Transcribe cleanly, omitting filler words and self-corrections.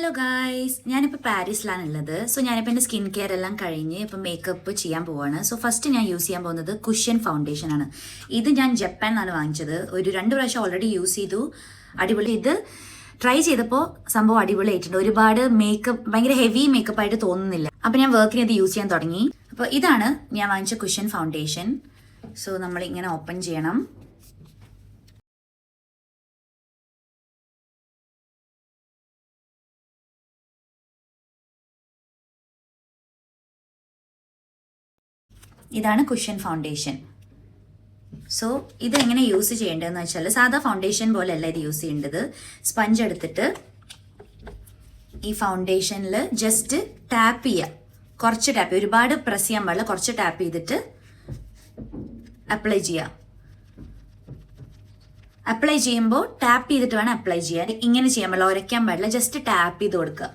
Hello guys, ഞാനിപ്പോൾ പാരീസിലാണുള്ളത്. So ഞാനിപ്പോൾ എൻ്റെ സ്കിൻ കെയർ എല്ലാം കഴിഞ്ഞ് ഇപ്പോൾ മേക്കപ്പ് ചെയ്യാൻ പോവാണ്. സോ ഫസ്റ്റ് ഞാൻ യൂസ് ചെയ്യാൻ പോകുന്നത് കുഷ്യൻ ഫൗണ്ടേഷൻ ആണ്. ഇത് ഞാൻ ജപ്പാൻ നിന്നാണ് വാങ്ങിച്ചത്. ഒരു 2 പ്രാവശ്യം ഓൾറെഡി യൂസ് ചെയ്തു, അടിപൊളി. ഇത് ട്രൈ ചെയ്തപ്പോൾ സംഭവം അടിപൊളിയായിട്ടുണ്ട്. ഒരുപാട് മേക്കപ്പ് ഭയങ്കര ഹെവി മേക്കപ്പ് ആയിട്ട് തോന്നുന്നില്ല. അപ്പോൾ ഞാൻ വർക്കിന് ഇത് യൂസ് ചെയ്യാൻ തുടങ്ങി. അപ്പോൾ ഇതാണ് ഞാൻ വാങ്ങിച്ച കുഷ്യൻ ഫൗണ്ടേഷൻ. സോ നമ്മൾ ഇങ്ങനെ ഓപ്പൺ ചെയ്യണം. ഇതാണ് കുഷ്യൻ ഫൗണ്ടേഷൻ. സോ ഇതെങ്ങനെ യൂസ് ചെയ്യേണ്ടതെന്ന് വെച്ചാൽ സാധാ ഫൗണ്ടേഷൻ പോലെയല്ല ഇത് യൂസ് ചെയ്യേണ്ടത്. സ്പഞ്ച് എടുത്തിട്ട് ഈ ഫൗണ്ടേഷനിൽ ജസ്റ്റ് ടാപ്പ് ചെയ്യുക. കുറച്ച് ടാപ്പ്, ഒരുപാട് പ്രസ് ചെയ്യാൻ പാടില്ല, കുറച്ച് ടാപ്പ് ചെയ്തിട്ട് അപ്ലൈ ചെയ്യുക. അപ്ലൈ ചെയ്യുമ്പോൾ ടാപ്പ് ചെയ്തിട്ട് വേണം അപ്ലൈ ചെയ്യാൻ. ഇങ്ങനെ ചെയ്യാൻ പാടില്ല, ഉരയ്ക്കാൻ പാടില്ല, ജസ്റ്റ് ടാപ്പ് ചെയ്ത് കൊടുക്കുക.